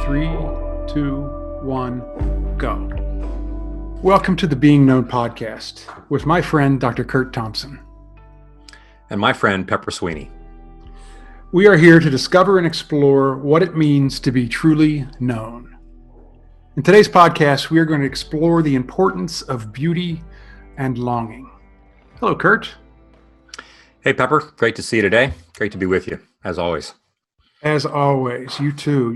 3, 2, 1, go. Welcome to the Being Known podcast with my friend, Dr. Kurt Thompson. And my friend, Pepper Sweeney. We are here to discover and explore what it means to be truly known. In today's podcast, we are going to explore the importance of beauty and longing. Hello, Kurt. Hey, Pepper. Great to see you today. Great to be with you, as always. As always, you too.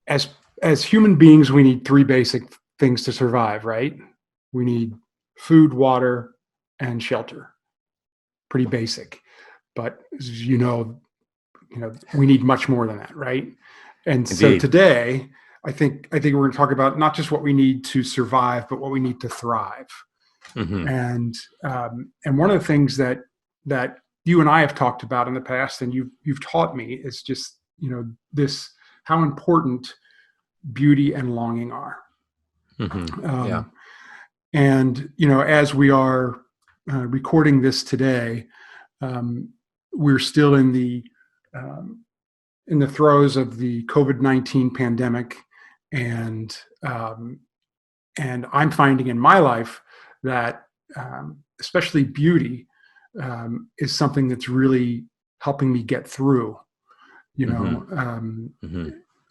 As human beings, we need three basic things to survive, right? We need food, water, and shelter. Pretty basic, but as you know, we need much more than that, right? And Indeed. So today, I think we're going to talk about not just what we need to survive, but what we need to thrive. Mm-hmm. And one of the things that you and I have talked about in the past, and you've taught me, is just this how important beauty and longing are. Mm-hmm. And as we are recording this today, we're still in the throes of the COVID-19 pandemic, and I'm finding in my life that especially beauty is something that's really helping me get through.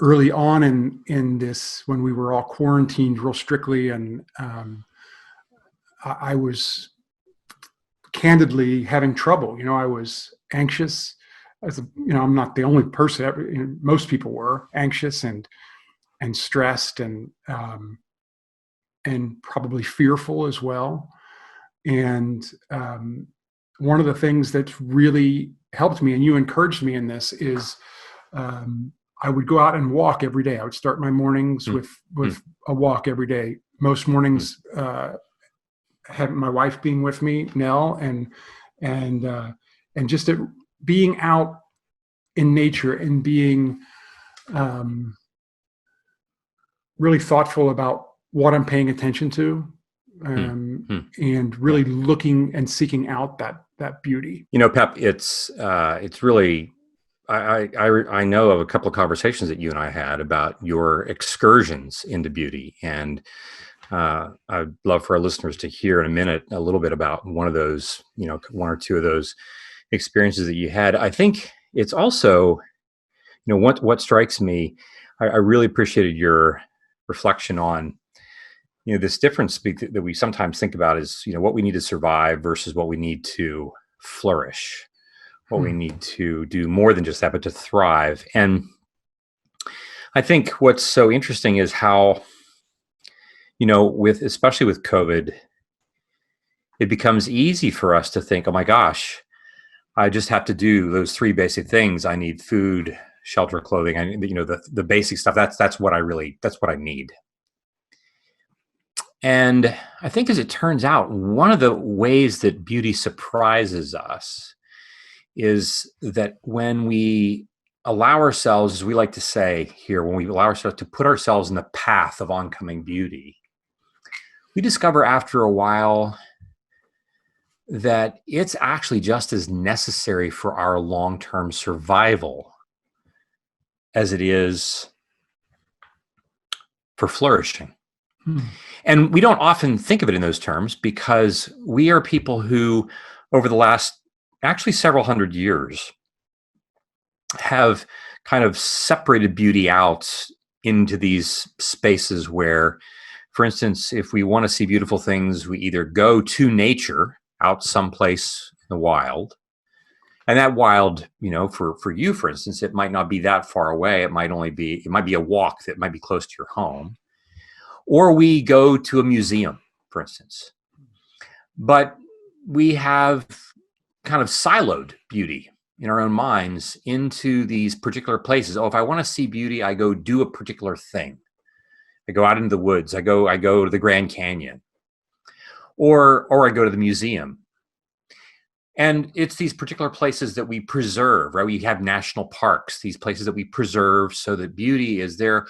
Early on in this, when we were all quarantined real strictly, and I was candidly having trouble. I was anxious. I'm not the only person. Most people were anxious and stressed and probably fearful as well. And one of the things that really helped me, and you encouraged me in this, is I would go out and walk every day. I would start my mornings with a walk every day. Most mornings, have my wife being with me, Nell, and just being out in nature and being really thoughtful about what I'm paying attention to, and really looking and seeking out that beauty. Pep, it's really. I know of a couple of conversations that you and I had about your excursions into beauty, and I'd love for our listeners to hear in a minute a little bit about one of those, one or two of those experiences that you had. I think it's also, what strikes me, I really appreciated your reflection on, this difference that we sometimes think about is, what we need to survive versus what we need to flourish. What we need to do more than just that, but to thrive. And I think what's so interesting is how, especially with COVID, it becomes easy for us to think, oh my gosh, I just have to do those three basic things. I need food, shelter, clothing. I need, the basic stuff. That's what I need. And I think, as it turns out, one of the ways that beauty surprises us is that when we allow ourselves, as we like to say here, when we allow ourselves to put ourselves in the path of oncoming beauty, we discover after a while that it's actually just as necessary for our long-term survival as it is for flourishing. And we don't often think of it in those terms, because we are people who, over the last actually several hundred years, have kind of separated beauty out into these spaces where, for instance, if we want to see beautiful things, we either go to nature out someplace in the wild, and that wild, for you, for instance, it might not be that far away. It might be a walk that might be close to your home, or we go to a museum, for instance. But we have kind of siloed beauty in our own minds into these particular places. Oh, if I want to see beauty, I go do a particular thing. I go out into the woods. I go to the Grand Canyon, or I go to the museum. And it's these particular places that we preserve, right? We have national parks, these places that we preserve so that beauty is there,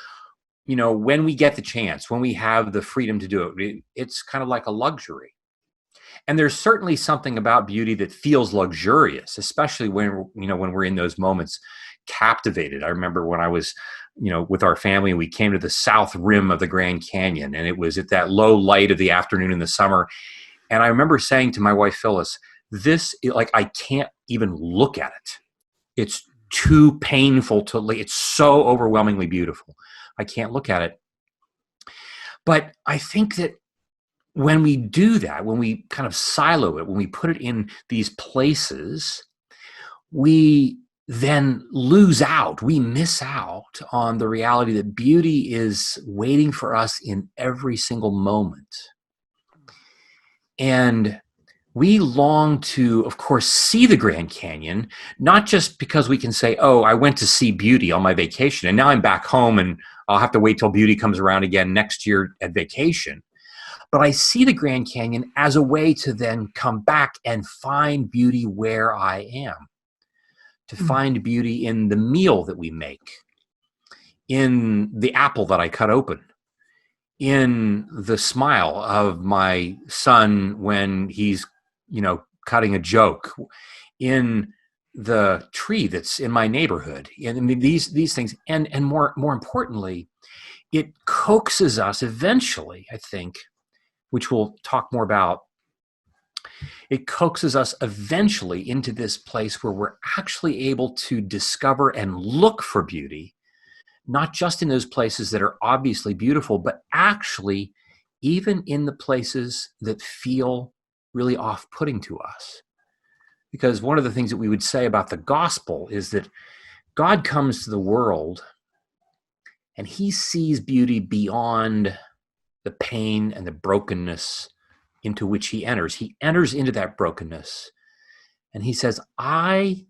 when we get the chance, when we have the freedom to do it. It's kind of like a luxury. And there's certainly something about beauty that feels luxurious, especially when, when we're in those moments captivated. I remember when I was, with our family, and we came to the south rim of the Grand Canyon, and it was at that low light of the afternoon in the summer. And I remember saying to my wife, Phyllis, I can't even look at it. It's too painful it's so overwhelmingly beautiful. I can't look at it. But I think that when we do that, when we kind of silo it, when we put it in these places, we then we miss out on the reality that beauty is waiting for us in every single moment. And we long to, of course, see the Grand Canyon, not just because we can say, oh, I went to see beauty on my vacation, and now I'm back home and I'll have to wait till beauty comes around again next year at vacation. But I see the Grand Canyon as a way to then come back and find beauty where I am, to find beauty in the meal that we make, in the apple that I cut open, in the smile of my son when he's, cutting a joke, in the tree that's in my neighborhood. And I mean, these things, and more importantly, it coaxes us eventually, I think, which we'll talk more about. It coaxes us eventually into this place where we're actually able to discover and look for beauty, not just in those places that are obviously beautiful, but actually even in the places that feel really off-putting to us. Because one of the things that we would say about the gospel is that God comes to the world and he sees beauty beyond the pain and the brokenness into which he enters. He enters into that brokenness and he says, I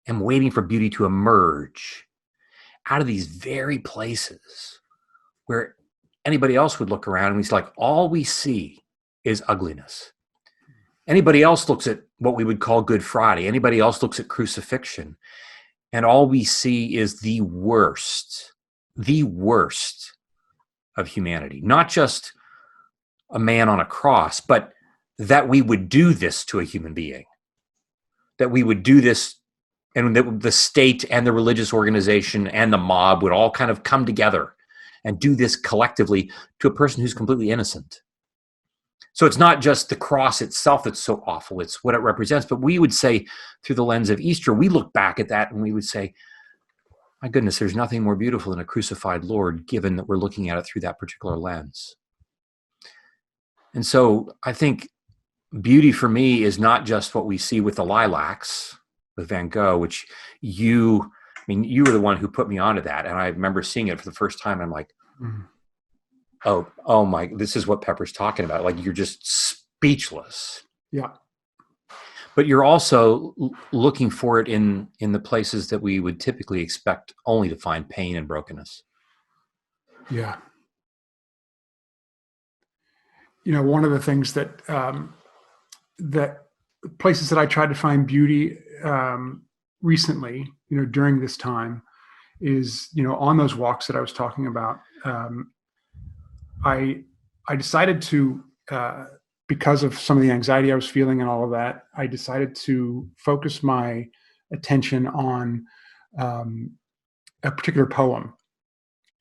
am waiting for beauty to emerge out of these very places where anybody else would look around and he's like, all we see is ugliness. Anybody else looks at what we would call Good Friday. Anybody else looks at crucifixion. And all we see is the worst of humanity. Not just a man on a cross, but that we would do this to a human being. That we would do this, and that the state and the religious organization and the mob would all kind of come together and do this collectively to a person who's completely innocent. So it's not just the cross itself that's so awful, it's what it represents. But we would say, through the lens of Easter, we look back at that and we would say, my goodness, there's nothing more beautiful than a crucified Lord, given that we're looking at it through that particular lens. And so I think beauty for me is not just what we see with the lilacs, with Van Gogh, which you were the one who put me onto that. And I remember seeing it for the first time. I'm like, oh my, this is what Pepper's talking about. Like, you're just speechless. Yeah. But you're also looking for it in the places that we would typically expect only to find pain and brokenness. Yeah. One of the things that places that I tried to find beauty recently, during this time is, on those walks that I was talking about, I decided to, because of some of the anxiety I was feeling and all of that, I decided to focus my attention on a particular poem,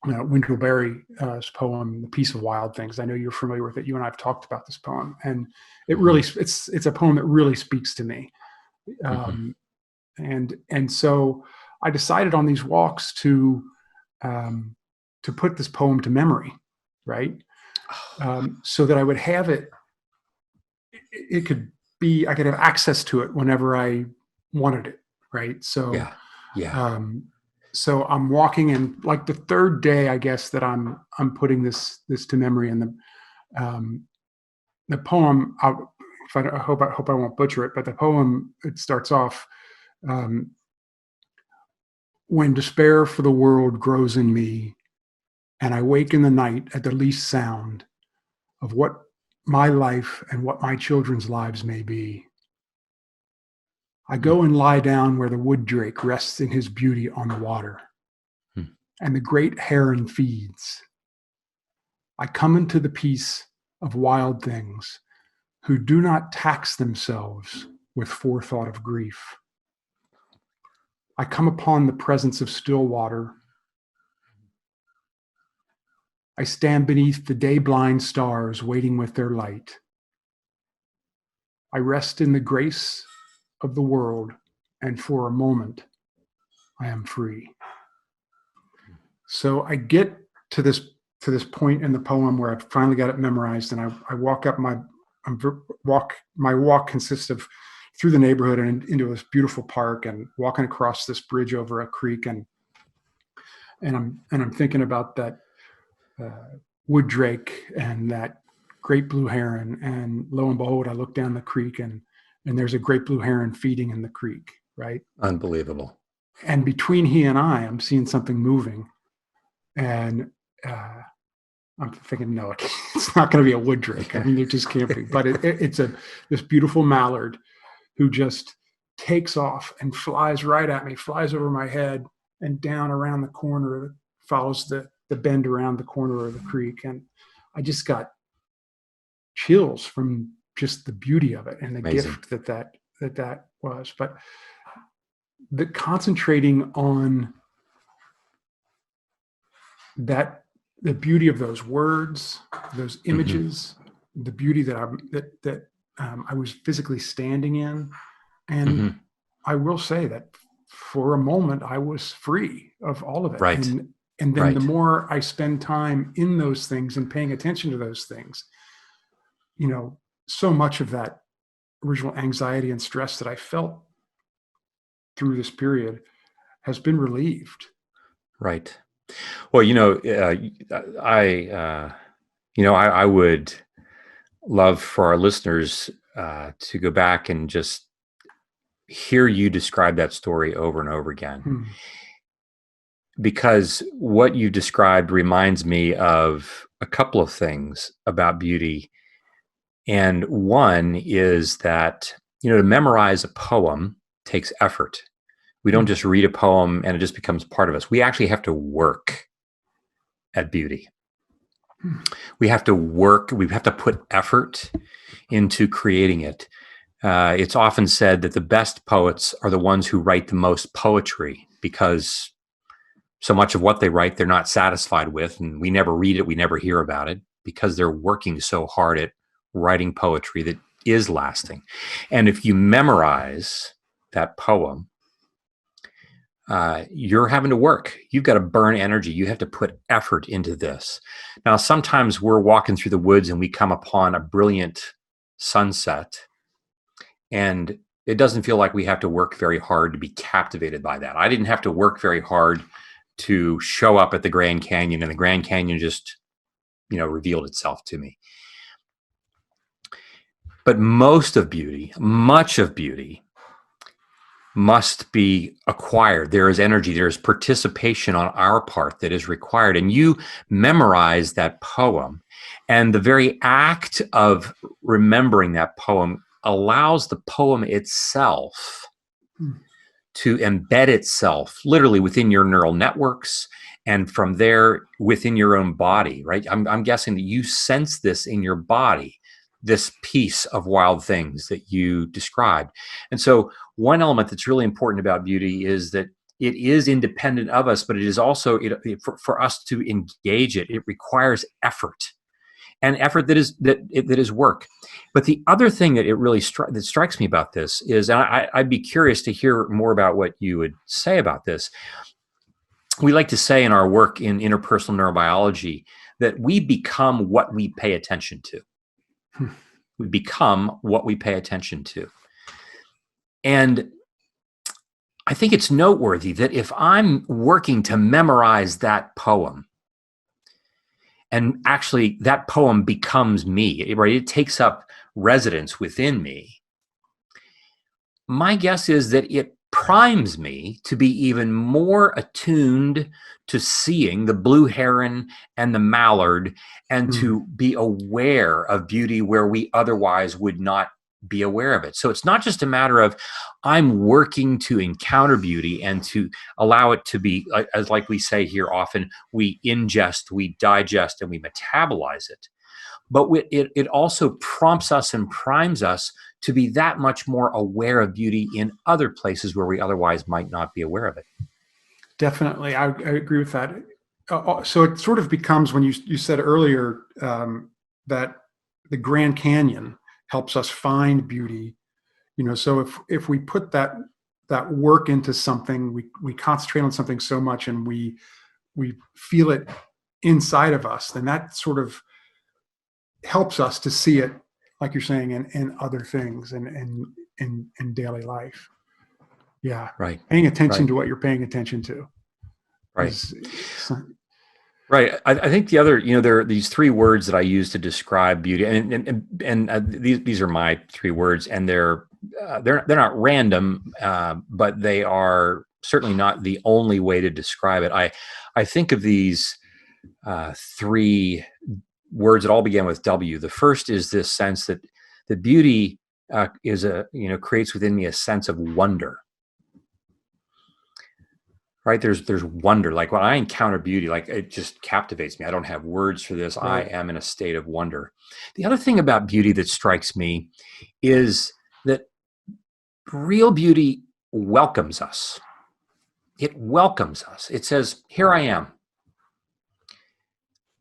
Wendell Berry's poem, "The Peace of Wild Things." I know you're familiar with it. You and I have talked about this poem, and it really, it's a poem that really speaks to me. And so I decided on these walks to put this poem to memory, right? So that I would have it. It could be, I could have access to it whenever I wanted it, right? So, yeah. So I'm walking, and like the third day, I guess, that I'm putting this to memory. And the poem, I hope I won't butcher it, but the poem, it starts off, when despair for the world grows in me, and I wake in the night at the least sound of what my life and what my children's lives may be. I go and lie down where the wood drake rests in his beauty on the water, and the great heron feeds. I come into the peace of wild things who do not tax themselves with forethought of grief. I come upon the presence of still water. I stand beneath the day-blind stars waiting with their light. I rest in the grace of the world, and for a moment, I am free. So I get to this point in the poem where I've finally got it memorized, and I walk up my walk consists of through the neighborhood and into this beautiful park, and walking across this bridge over a creek, and I'm thinking about that wood drake and that great blue heron, and lo and behold, I look down the creek, and there's a great blue heron feeding in the creek, right? Unbelievable. And between he and I'm seeing something moving, and I'm thinking, no, it's not going to be a wood drake. I mean, they're just camping, but it's this beautiful mallard who just takes off and flies right at me, flies over my head and down around the corner, follows the bend around the corner of the creek. And I just got chills from just the beauty of it and the Amazing. gift that was. But the concentrating on that, the beauty of those words, those images, the beauty that I was physically standing in. And I will say that for a moment, I was free of all of it. Right. And then the more I spend time in those things and paying attention to those things, so much of that original anxiety and stress that I felt through this period has been relieved. Right. Well, I would love for our listeners to go back and just hear you describe that story over and over again. Because what you described reminds me of a couple of things about beauty. And one is that, to memorize a poem takes effort. We don't just read a poem and it just becomes part of us. We actually have to work at beauty. We have to work. We have to put effort into creating it. It's often said that the best poets are the ones who write the most poetry, because so much of what they write, they're not satisfied with, and we never read it. We never hear about it because they're working so hard at writing poetry that is lasting. And if you memorize that poem, you're having to work. You've got to burn energy. You have to put effort into this. Now, sometimes we're walking through the woods and we come upon a brilliant sunset, and it doesn't feel like we have to work very hard to be captivated by that. I didn't have to work very hard to show up at the Grand Canyon, and the Grand Canyon just, revealed itself to me. But much of beauty must be acquired. There is energy, there is participation on our part that is required. And you memorize that poem, and the very act of remembering that poem allows the poem itself to embed itself literally within your neural networks, and from there within your own body, right? I'm guessing that you sense this in your body, this piece of Wild Things that you described. And so one element that's really important about beauty is that it is independent of us, but it is also, for us to engage it, it requires effort, and effort that is work. But the other thing that it really that strikes me about this is, and I'd be curious to hear more about what you would say about this. We like to say in our work in interpersonal neurobiology that we become what we pay attention to. We become what we pay attention to. And I think it's noteworthy that if I'm working to memorize that poem, and actually that poem becomes me, right? It takes up residence within me. My guess is that it primes me to be even more attuned to seeing the blue heron and the mallard, and to be aware of beauty where we otherwise would not be aware of it. So it's not just a matter of I'm working to encounter beauty and to allow it to be, like we say here often, we ingest, we digest, and we metabolize it. but it also prompts us and primes us to be that much more aware of beauty in other places where we otherwise might not be aware of it. Definitely. I agree with that. So it sort of becomes, when you said earlier that the Grand Canyon helps us find beauty, so if we put that work into something, we concentrate on something so much, and we feel it inside of us, then that sort of helps us to see it, like you're saying, in other things and in daily life. Yeah. Right. Paying attention Right. to what you're paying attention to. Right. Right. I think the other, there are these three words that I use to describe beauty, and these are my three words, and they're not random, but they are certainly not the only way to describe it. I think of these three words that all begin with W. The first is this sense that the beauty creates within me a sense of wonder. Right. There's wonder. Like when I encounter beauty, like it just captivates me. I don't have words for this. Right. I am in a state of wonder. The other thing about beauty that strikes me is that real beauty welcomes us. It welcomes us. It says, here I am.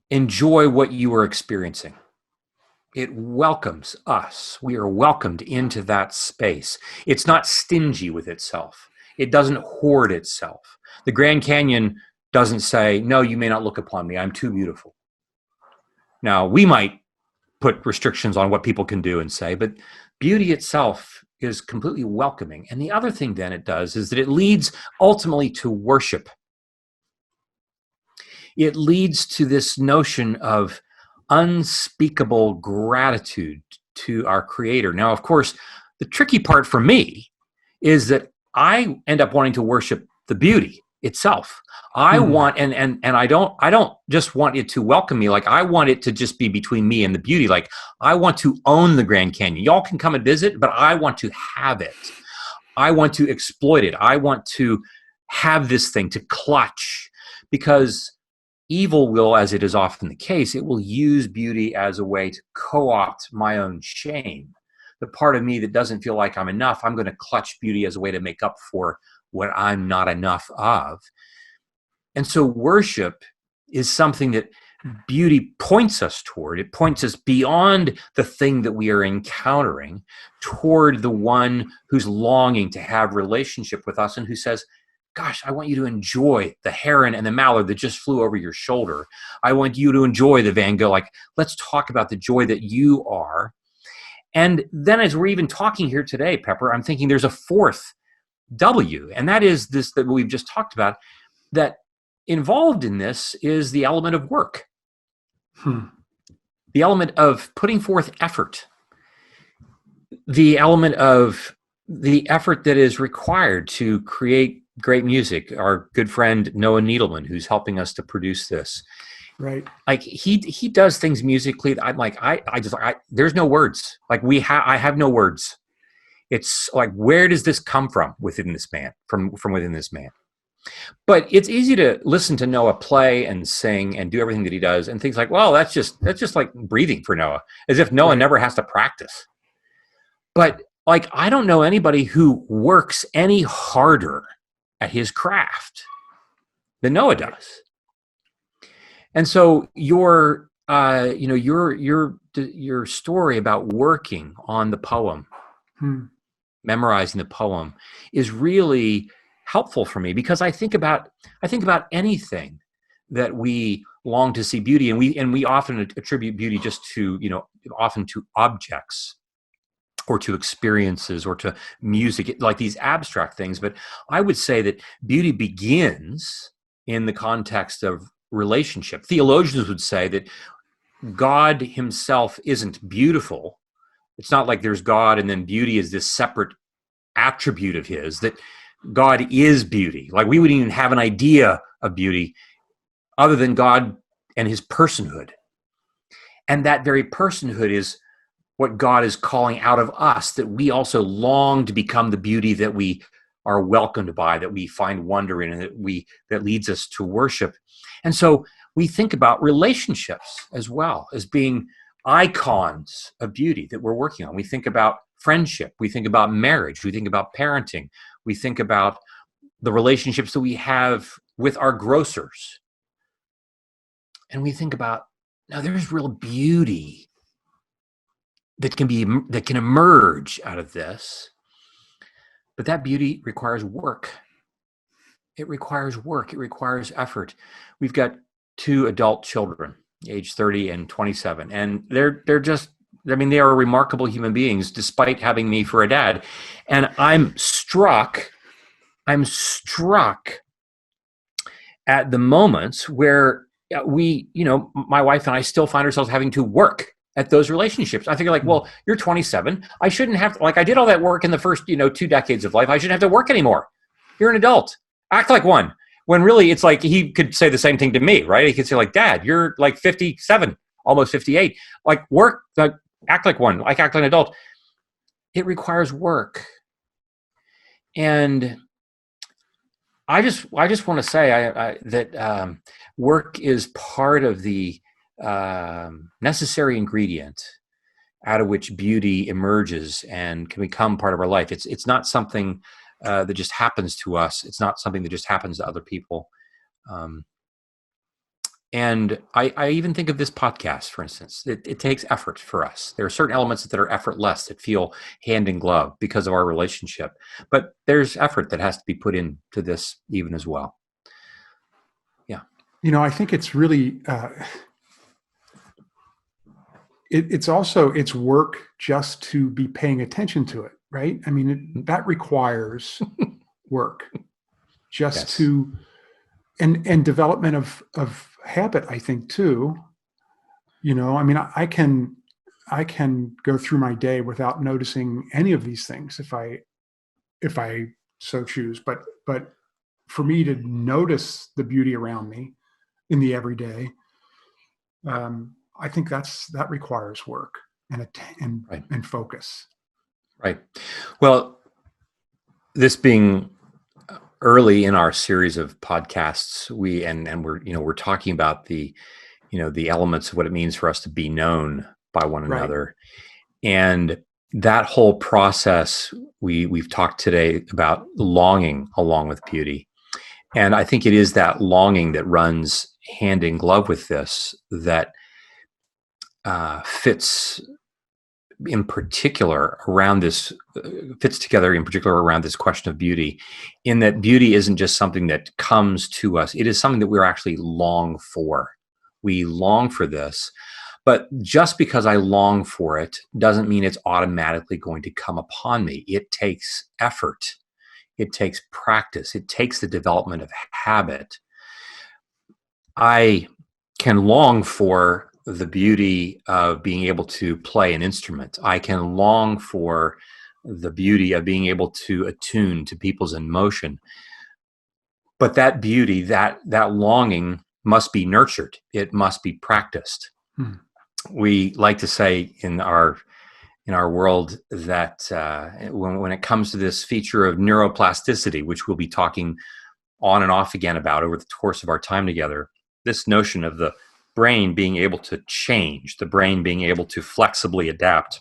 Enjoy what you are experiencing. It welcomes us. We are welcomed into that space. It's not stingy with itself. It doesn't hoard itself. The Grand Canyon doesn't say, no, you may not look upon me. I'm too beautiful. Now, we might put restrictions on what people can do and say, but beauty itself is completely welcoming. And the other thing then it does is that it leads ultimately to worship. It leads to this notion of unspeakable gratitude to our Creator. Now, of course, the tricky part for me is that I end up wanting to worship the beauty itself. I want, and I don't just want it to welcome me. Like I want it to just be between me and the beauty. Like I want to own the Grand Canyon. Y'all can come and visit, but I want to have it. I want to exploit it. I want to have this thing, to clutch, because evil will, as it is often the case, it will use beauty as a way to co-opt my own shame. The part of me that doesn't feel like I'm enough, I'm going to clutch beauty as a way to make up for what I'm not enough of. And so worship is something that beauty points us toward. It points us beyond the thing that we are encountering toward the one who's longing to have relationship with us and who says, gosh, I want you to enjoy the heron and the mallard that just flew over your shoulder. I want you to enjoy the Van Gogh. Like, let's talk about the joy that you are. And then as we're even talking here today, Pepper, I'm thinking there's a fourth W, and that is this that we've just talked about, that involved in this is the element of work. The element of putting forth effort. The element of the effort that is required to create great music. Our good friend Noah Needleman, who's helping us to produce this, right? Like he does things musically. I'm like, there's no words. Like I have no words. It's like, where does this come from within this man? From within this man. But it's easy to listen to Noah play and sing and do everything that he does, and things like, well, that's just like breathing for Noah, as if Noah never has to practice. But like, I don't know anybody who works any harder at his craft than Noah does. And so your story about working on the poem, memorizing the poem, is really helpful for me, because I think about anything that we long to see beauty, and we often attribute beauty just to, often to objects or to experiences or to music, like these abstract things. But I would say that beauty begins in the context of relationship. Theologians would say that God himself isn't beautiful. It's not like there's God and then beauty is this separate attribute of his, that God is beauty. Like we wouldn't even have an idea of beauty other than God and his personhood. And that very personhood is what God is calling out of us, that we also long to become the beauty that we are welcomed by, that we find wonder in, and that leads us to worship. And so we think about relationships as well as being icons of beauty that we're working on. We think about friendship. We think about marriage. We think about parenting. We think about the relationships that we have with our grocers. And we think about, now there's real beauty that can emerge out of this. But that beauty requires work. It requires work. It requires effort. We've got 2 adult children, age 30 and 27, and they're just, I mean, they are remarkable human beings despite having me for a dad. And I'm struck at the moments where we, my wife and I still find ourselves having to work at those relationships. I think like, well, you're 27. I shouldn't have, like, I did all that work in the first, 2 decades of life. I shouldn't have to work anymore. You're an adult. Act like one. When really it's like he could say the same thing to me, right? He could say like, Dad, you're like 57, almost 58. Like, work, act like one, like act like an adult. It requires work. And I just want to say that work is part of the necessary ingredient out of which beauty emerges and can become part of our life. It's not something that just happens to us. It's not something that just happens to other people. And I even think of this podcast, for instance. It takes effort for us. There are certain elements that are effortless, that feel hand in glove because of our relationship. But there's effort that has to be put into this even as well. Yeah. I think it's really, it's work just to be paying attention to it, right? I mean, that requires work just Yes. to, and development of habit, I think too. I mean, I can go through my day without noticing any of these things if I so choose. But for me to notice the beauty around me in the everyday, I think that requires work and Right. and focus. Right. Well, this being early in our series of podcasts, we're talking about the elements of what it means for us to be known by one Right. another. And that whole process, we've talked today about longing along with beauty. And I think it is that longing that runs hand in glove with this that fits together around this question of beauty, in that beauty isn't just something that comes to us. It is something that we're actually long for. We long for this, but just because I long for it doesn't mean it's automatically going to come upon me. It takes effort. It takes practice. It takes the development of habit. I can long for the beauty of being able to play an instrument. I can long for the beauty of being able to attune to people's emotion. But that beauty, that longing must be nurtured. It must be practiced. We like to say in our world that when it comes to this feature of neuroplasticity, which we'll be talking on and off again about over the course of our time together, this notion of the brain being able to change, the brain being able to flexibly adapt,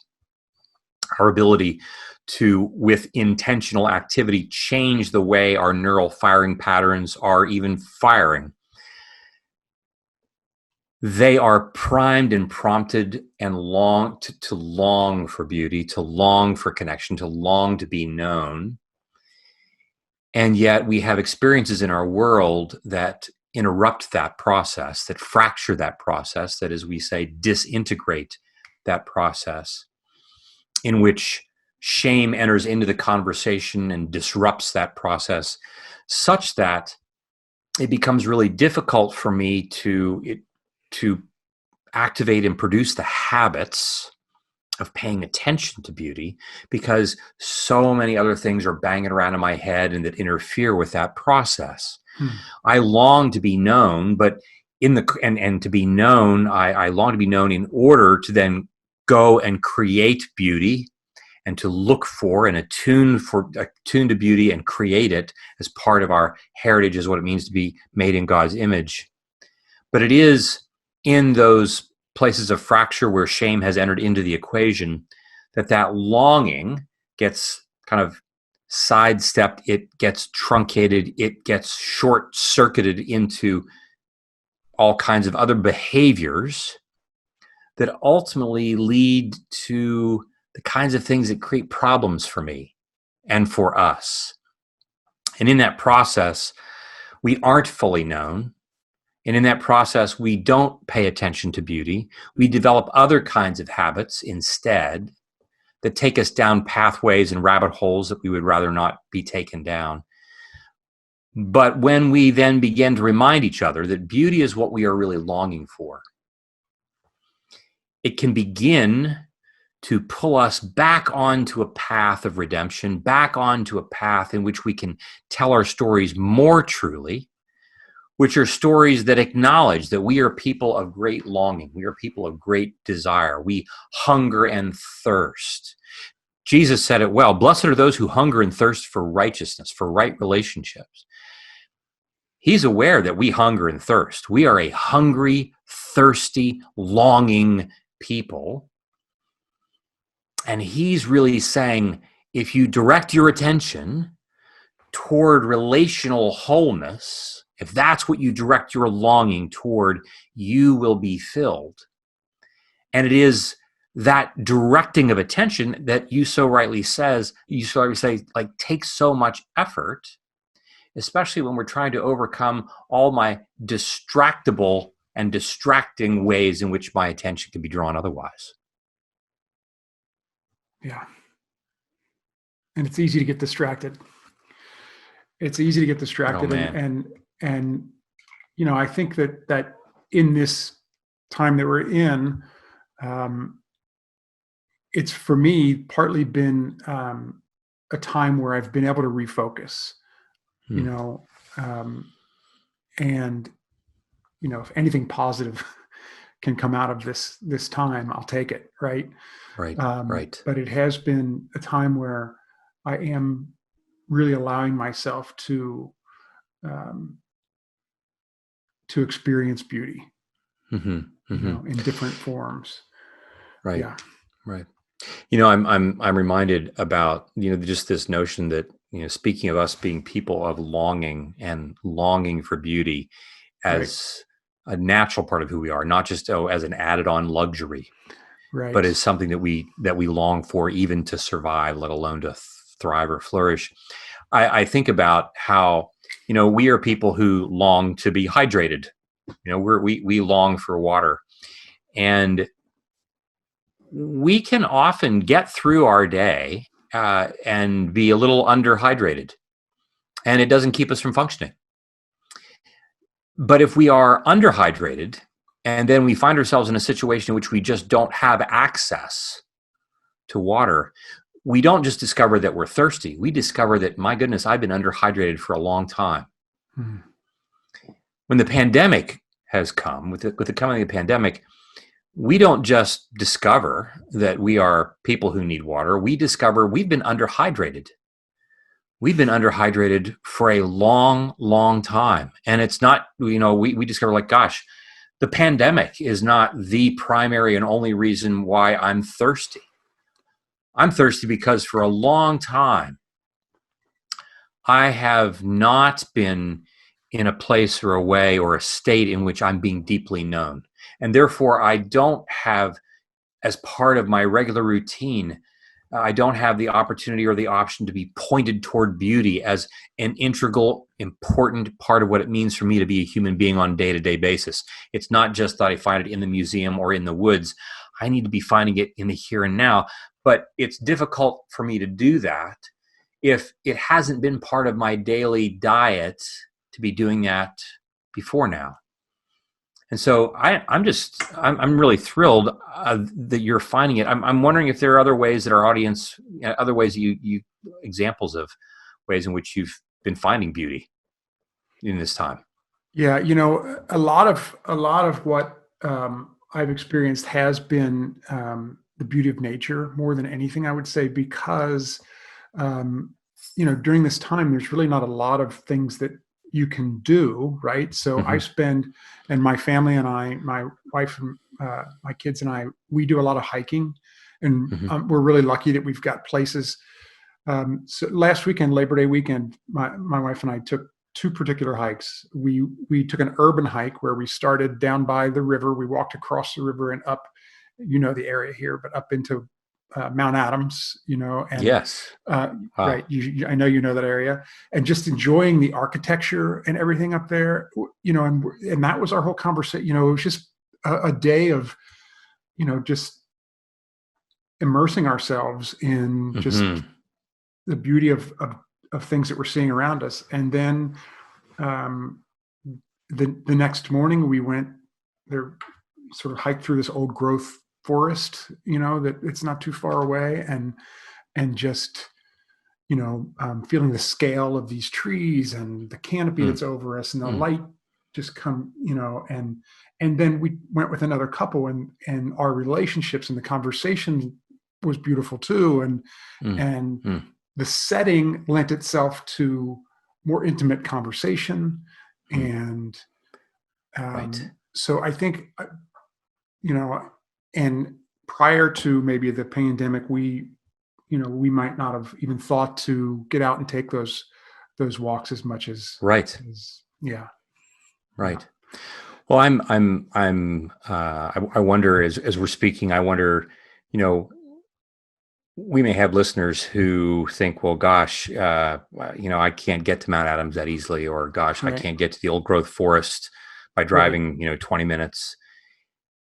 our ability to, with intentional activity, change the way our neural firing patterns are even firing. They are primed and prompted and long to long for beauty, to long for connection, to long to be known. And yet we have experiences in our world that interrupt that process, that fracture that process, that, as we say, disintegrate that process, in which shame enters into the conversation and disrupts that process, such that it becomes really difficult for me to activate and produce the habits of paying attention to beauty, because so many other things are banging around in my head and that interfere with that process. I long to be known, but and to be known, I long to be known in order to then go and create beauty and to look for and attune to beauty and create it as part of our heritage, is what it means to be made in God's image. But it is in those places of fracture where shame has entered into the equation, that longing gets kind of sidestepped, it gets truncated, it gets short-circuited into all kinds of other behaviors that ultimately lead to the kinds of things that create problems for me and for us. And in that process, we aren't fully known. And in that process, we don't pay attention to beauty. We develop other kinds of habits instead that take us down pathways and rabbit holes that we would rather not be taken down. But when we then begin to remind each other that beauty is what we are really longing for, it can begin to pull us back onto a path of redemption, back onto a path in which we can tell our stories more truly, which are stories that acknowledge that we are people of great longing. We are people of great desire. We hunger and thirst. Jesus said it well, blessed are those who hunger and thirst for righteousness, for right relationships. He's aware that we hunger and thirst. We are a hungry, thirsty, longing people. And he's really saying, if you direct your attention toward relational wholeness, if that's what you direct your longing toward, you will be filled. And it is that directing of attention that you so rightly say, like, takes so much effort, especially when we're trying to overcome all my distractible and distracting ways in which my attention can be drawn otherwise. Yeah. And it's easy to get distracted. It's easy to get distracted. Oh, and I think that in this time that we're in, it's for me partly been a time where I've been able to refocus, and if anything positive can come out of this time, I'll take it. Right. Right. But it has been a time where I am really allowing myself to experience beauty, in different forms. Right. Yeah. Right. I'm reminded about, just this notion that, speaking of us being people of longing and longing for beauty as a natural part of who we are, not just as an added on luxury, but as something that we long for even to survive, let alone to thrive or flourish. I think about how, we are people who long to be hydrated. We long for water, and we can often get through our day and be a little underhydrated, and it doesn't keep us from functioning. But if we are underhydrated and then we find ourselves in a situation in which we just don't have access to water, we don't just discover that we're thirsty. We discover that, my goodness, I've been underhydrated for a long time. When the pandemic has come, with the coming of the pandemic, we don't just discover that we are people who need water. We discover we've been underhydrated. We've been underhydrated for a long, long time. And it's not, we discover, like, gosh, the pandemic is not the primary and only reason why I'm thirsty. I'm thirsty because for a long time, I have not been in a place or a way or a state in which I'm being deeply known. And therefore, I don't have, as part of my regular routine, I don't have the opportunity or the option to be pointed toward beauty as an integral, important part of what it means for me to be a human being on a day-to-day basis. It's not just that I find it in the museum or in the woods. I need to be finding it in the here and now. But it's difficult for me to do that if it hasn't been part of my daily diet to be doing that before now. And so I'm really thrilled that you're finding it. I'm wondering if there are other ways that our audience, other ways you examples of ways in which you've been finding beauty in this time. Yeah, a lot of what I've experienced has been the beauty of nature more than anything, I would say, because during this time, there's really not a lot of things that you can do, right? So I spend, and my family and I, my wife my kids and I, we do a lot of hiking, and Hmm. we're really lucky that we've got places. So last weekend, Labor Day weekend, my wife and I took two particular hikes. We took an urban hike where we started down by the river. We walked across the river and up, the area here, but up into Mount Adams, and Yes. right, Wow. I know you know that area, and just enjoying the architecture and everything up there, and that was our whole conversation. It was just a day of, just immersing ourselves in just Hmm. the beauty of things that we're seeing around us. And then um, the next morning we went there, sort of hiked through this old growth forest, that it's not too far away, and just feeling the scale of these trees and the canopy that's over us and the Mm, light just come, and then we went with another couple, and our relationships and the conversation was beautiful too, mm, and mm. the setting lent itself to more intimate conversation. Mm. And Right. so I think, you know, and prior to maybe the pandemic, we might not have even thought to get out and take those walks as much Right. yeah, yeah, Right. Well, I wonder as we're speaking, I wonder, you know, we may have listeners who think, well, gosh, I can't get to Mount Adams that easily, or gosh, I right, can't get to the old growth forest by right, driving, 20 minutes.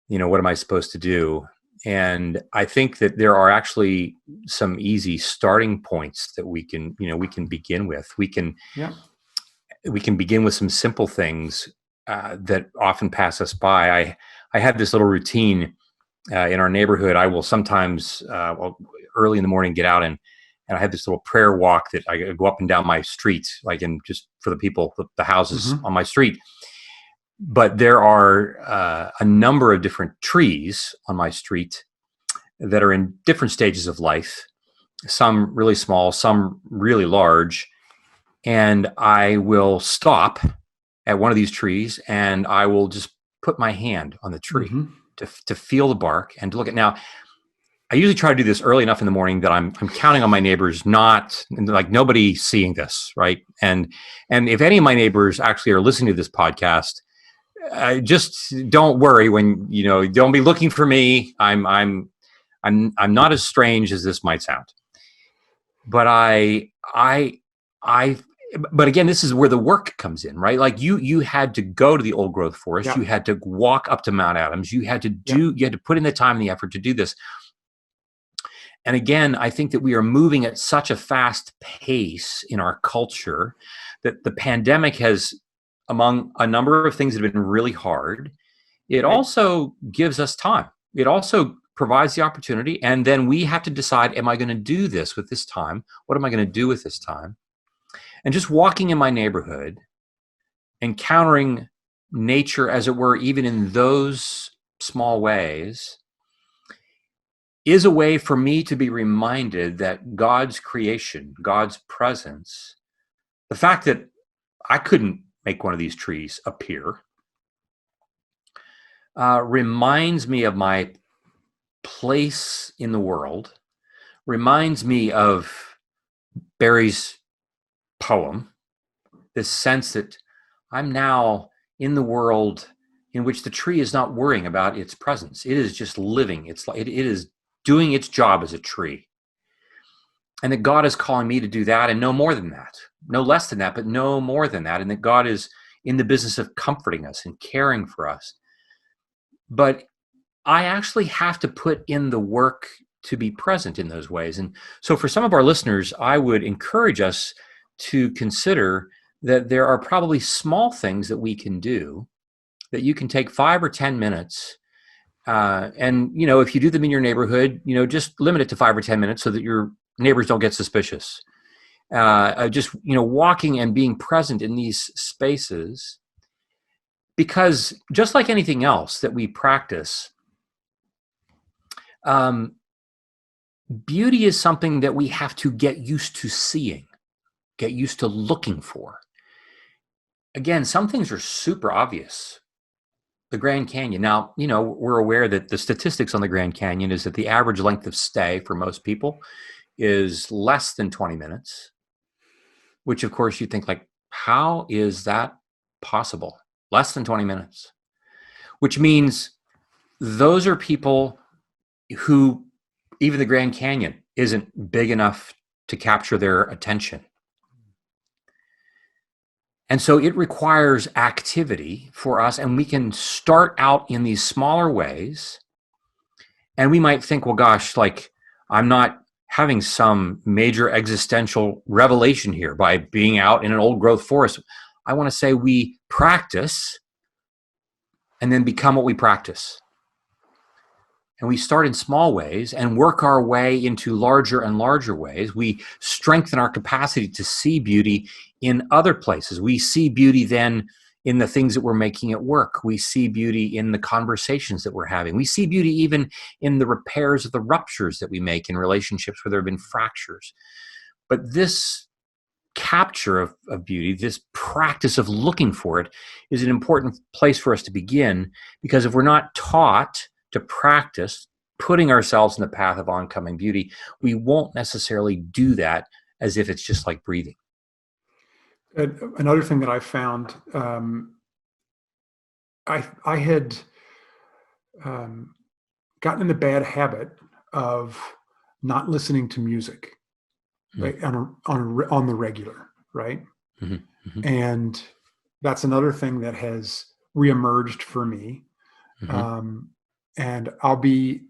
What am I supposed to do? And I think that there are actually some easy starting points that we can begin with. yeah, We can begin with some simple things that often pass us by. I have this little routine in our neighborhood. I will sometimes, early in the morning, get out and I have this little prayer walk that I go up and down my street, like in just for the people, the houses hmm, on my street. But there are a number of different trees on my street that are in different stages of life. Some really small, some really large, and I will stop at one of these trees and I will just put my hand on the tree hmm, to feel the bark and to look at. Now, I usually try to do this early enough in the morning that I'm counting on my neighbors not, like, nobody seeing this, right? And if any of my neighbors actually are listening to this podcast, just don't worry. When don't be looking for me. I'm not as strange as this might sound, but I but again, this is where the work comes in, right? Like you had to go to the old growth forest, yeah, you had to walk up to Mount Adams, yeah, you had to put in the time and the effort to do this. And again, I think that we are moving at such a fast pace in our culture that the pandemic has, among a number of things that have been really hard, it right, also gives us time. It also provides the opportunity. And then we have to decide, am I going to do this with this time? What am I going to do with this time? And just walking in my neighborhood, encountering nature, as it were, even in those small ways, is a way for me to be reminded that God's creation, God's presence, the fact that I couldn't make one of these trees appear, reminds me of my place in the world, reminds me of Barry's poem, this sense that I'm now in the world in which the tree is not worrying about its presence. It is just living. It's like it is doing its job as a tree. And that God is calling me to do that and no more than that. No less than that, but no more than that. And that God is in the business of comforting us and caring for us. But I actually have to put in the work to be present in those ways. And so for some of our listeners, I would encourage us to consider that there are probably small things that we can do that you can take 5 or 10 minutes. And, if you do them in your neighborhood, just limit it to 5 or 10 minutes so that your neighbors don't get suspicious. Just, walking and being present in these spaces, because just like anything else that we practice, um, beauty is something that we have to get used to seeing, get used to looking for. Again, some things are super obvious. the Grand Canyon. Now, we're aware that the statistics on the Grand Canyon is that the average length of stay for most people is less than 20 minutes, which of course you think like, how is that possible? Less than 20 minutes, which means those are people who even the Grand Canyon isn't big enough to capture their attention. And so it requires activity for us, and we can start out in these smaller ways. And we might think, well, gosh, like I'm not having some major existential revelation here by being out in an old growth forest. I want to say we practice and then become what we practice. And we start in small ways and work our way into larger and larger ways. We strengthen our capacity to see beauty in other places. We see beauty then in the things that we're making at work. We see beauty in the conversations that we're having. We see beauty even in the repairs of the ruptures that we make in relationships where there have been fractures. But this capture of beauty, this practice of looking for it, is an important place for us to begin, because if we're not taught to practice putting ourselves in the path of oncoming beauty, we won't necessarily do that as if it's just like breathing. Another thing that I found, I had gotten in the bad habit of not listening to music, right, on the regular, right? Mm-hmm. Mm-hmm. And that's another thing that has reemerged for me. Mm-hmm. And I'll be,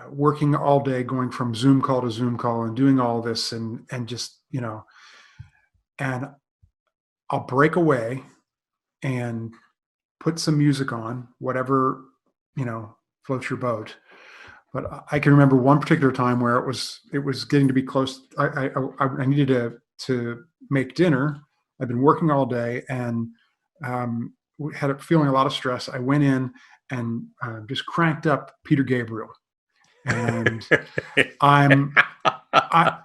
working all day, going from Zoom call to Zoom call and doing all this and just, and I'll break away and put some music on, whatever, floats your boat. But I can remember one particular time where it was getting to be close. I needed to make dinner. I've been working all day and had feeling a lot of stress. I went in and just cranked up Peter Gabriel. And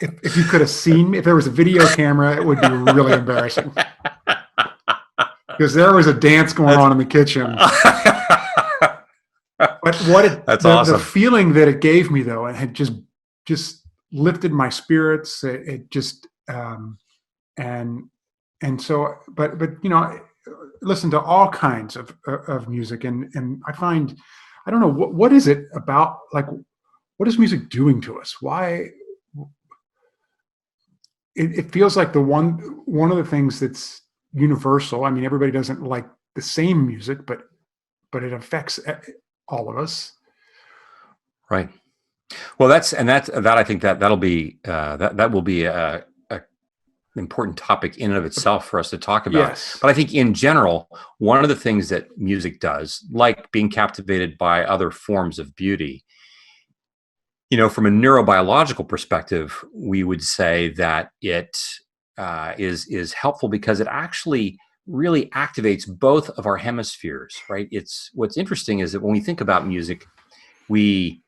if you could have seen me, if there was a video camera, it would be really embarrassing. Because there was a dance going on in the kitchen. But That's awesome. The feeling that it gave me, though, it had just lifted my spirits. It just and so, but listen to all kinds of music, and I find, I don't know what is it about, like, what is music doing to us? Why it feels like one of the things that's universal. I mean, everybody doesn't like the same music, but it affects all of us. Right. Well, that I think that'll be that will be a important topic in and of itself for us to talk about. Yes. But I think in general, one of the things that music does, like being captivated by other forms of beauty, from a neurobiological perspective, we would say that it is helpful because it actually really activates both of our hemispheres, right? What's interesting is that when we think about music, we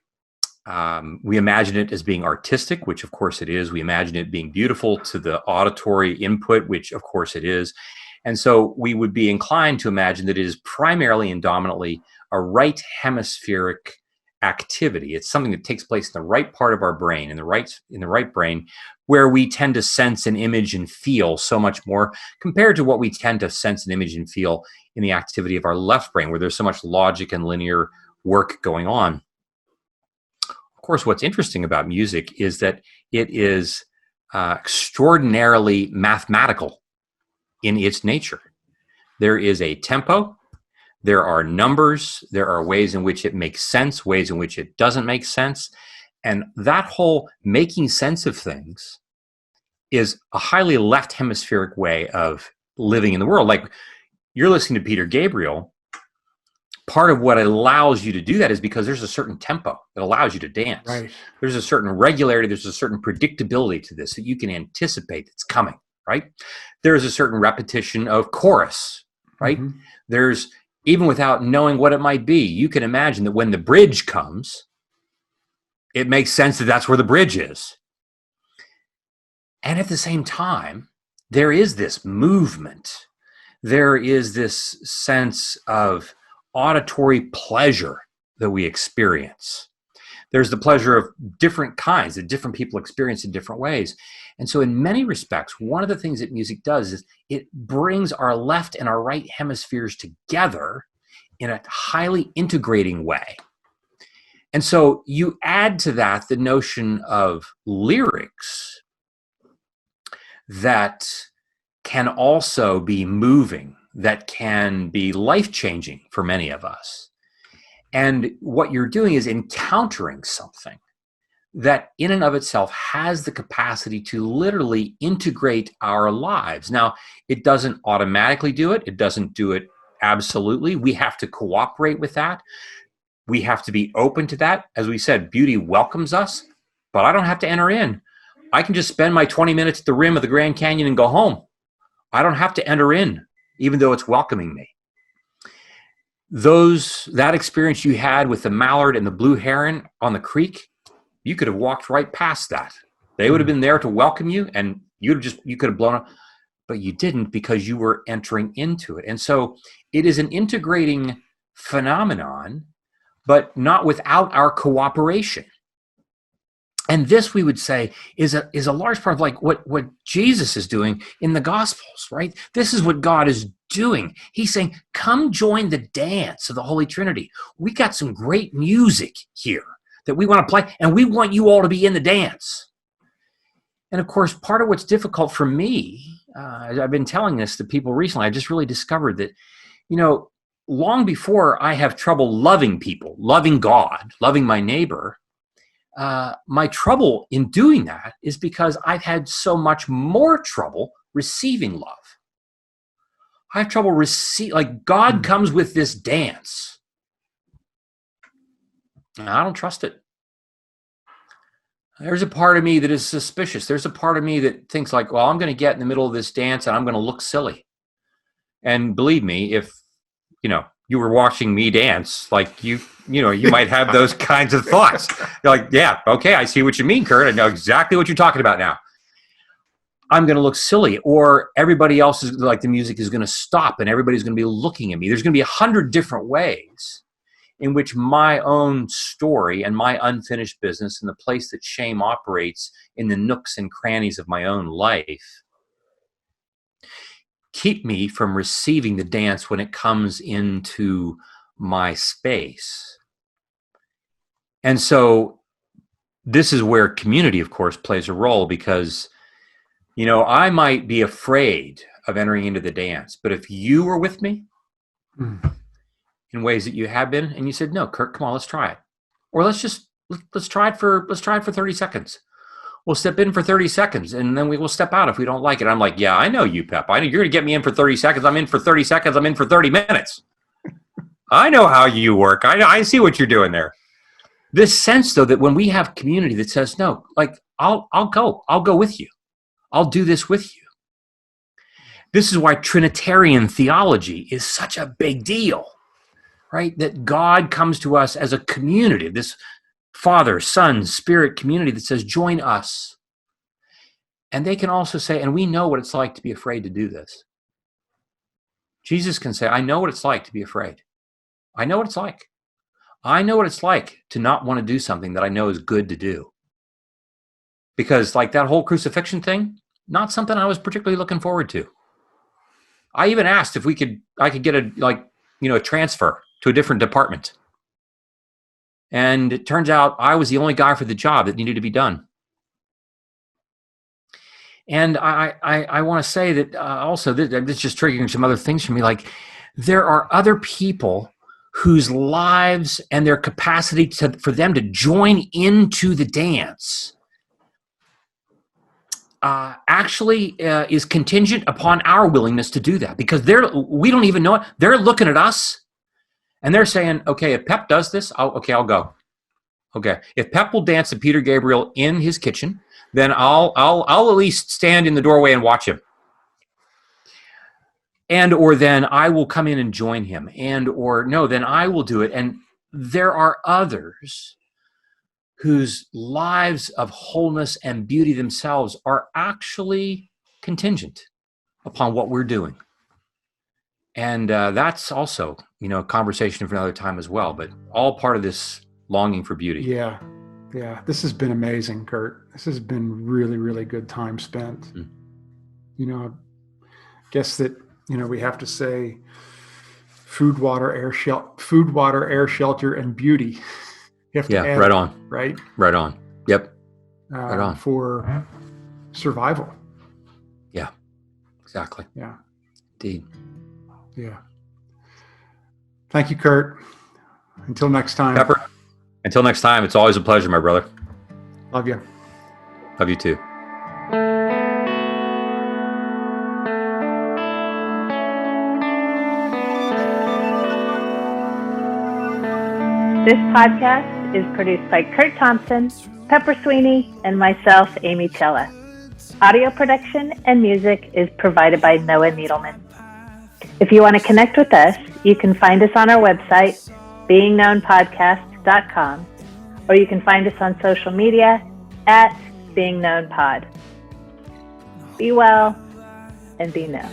imagine it as being artistic, which of course it is. We imagine it being beautiful to the auditory input, which of course it is. And so we would be inclined to imagine that it is primarily and dominantly a right hemispheric activity. It's something that takes place in the right part of our brain, in the right brain, where we tend to sense an image and feel so much more compared to what we tend to sense an image and feel in the activity of our left brain, where there's so much logic and linear work going on. Of course, what's interesting about music is that it is extraordinarily mathematical in its nature. There is a tempo, there are numbers, there are ways in which it makes sense, ways in which it doesn't make sense. And that whole making sense of things is a highly left hemispheric way of living in the world. Like, you're listening to Peter Gabriel. Part of what allows you to do that is because there's a certain tempo that allows you to dance. Right. There's a certain regularity, there's a certain predictability to this that you can anticipate it's coming, right? There's a certain repetition of chorus, right? Mm-hmm. There's, even without knowing what it might be, you can imagine that when the bridge comes, it makes sense that that's where the bridge is. And at the same time, there is this movement there is this sense of auditory pleasure that we experience. There's the pleasure of different kinds that different people experience in different ways. And so in many respects, one of the things that music does is it brings our left and our right hemispheres together in a highly integrating way. And so you add to that the notion of lyrics that can also be moving, that can be life-changing for many of us. And what you're doing is encountering something that in and of itself has the capacity to literally integrate our lives. Now, it doesn't automatically do it. It doesn't do it absolutely. We have to cooperate with that. We have to be open to that. As we said, beauty welcomes us, but I don't have to enter in. I can just spend my 20 minutes at the rim of the Grand Canyon and go home. I don't have to enter in, even though it's welcoming me. That experience you had with the mallard and the blue heron on the creek, you could have walked right past that. They would have been there to welcome you, and you could have blown up, but you didn't because you were entering into it. And so it is an integrating phenomenon, but not without our cooperation. And this, we would say, is a large part of like what Jesus is doing in the Gospels, right? This is what God is doing. He's saying, come join the dance of the Holy Trinity. We got some great music here that we want to play, and we want you all to be in the dance. And of course, part of what's difficult for me, I've been telling this to people recently, I just really discovered that, long before I have trouble loving people, loving God, loving my neighbor, my trouble in doing that is because I've had so much more trouble receiving love. I have trouble like God comes with this dance. And I don't trust it. There's a part of me that is suspicious. There's a part of me that thinks like, well, I'm going to get in the middle of this dance and I'm going to look silly. And believe me, if, you were watching me dance, like you might have those kinds of thoughts. You're like, yeah, okay, I see what you mean, Kurt. I know exactly what you're talking about now. I'm going to look silly, or everybody else is like, the music is going to stop and everybody's going to be looking at me. There's going to be 100 different ways in which my own story and my unfinished business and the place that shame operates in the nooks and crannies of my own life keep me from receiving the dance when it comes into my space. And so this is where community, of course, plays a role, because, I might be afraid of entering into the dance, but if you were with me in ways that you have been, and you said, no, Kurt, come on, let's try it. Or let's try it for 30 seconds. We'll step in for 30 seconds and then we will step out if we don't like it. I'm like, yeah, I know you, Pep. I know you're going to get me in for 30 seconds. I'm in for 30 seconds. I'm in for 30 minutes. I know how you work. I see what you're doing there. This sense, though, that when we have community that says, no, like, I'll go with you. I'll do this with you. This is why Trinitarian theology is such a big deal, right? That God comes to us as a community, this Father, Son, Spirit community that says, join us. And they can also say, and we know what it's like to be afraid to do this. Jesus can say, I know what it's like to be afraid. I know what it's like. I know what it's like to not want to do something that I know is good to do. Because like that whole crucifixion thing, not something I was particularly looking forward to. I even asked if I could get a transfer to a different department. And it turns out I was the only guy for the job that needed to be done. And I want to say that also, this is just triggering some other things for me. Like, there are other people whose lives and their capacity for them to join into the dance actually is contingent upon our willingness to do that, because we don't even know it. They're looking at us and they're saying, okay, if Pep does this, I'll go. Okay, if Pep will dance to Peter Gabriel in his kitchen, then I'll at least stand in the doorway and watch him. Or then I will come in and join him. Then I will do it. And there are others whose lives of wholeness and beauty themselves are actually contingent upon what we're doing. And that's also, a conversation for another time as well, but all part of this longing for beauty. Yeah. Yeah. This has been amazing, Kurt. This has been really, really good time spent. I guess that, we have to say food, water, air, shelter, and beauty. You have to add right it, on. right? Right on. Yep. Right on. For survival. Yeah, exactly. Yeah. Indeed. Yeah. Thank you, Kurt. Until next time. Pepper, until next time, it's always a pleasure, my brother. Love you. Love you too. This podcast is produced by Kurt Thompson, Pepper Sweeney, and myself, Amy Chella. Audio production and music is provided by Noah Needleman. If you want to connect with us, you can find us on our website, beingknownpodcast.com, or you can find us on social media at beingknownpod. Be well and be known.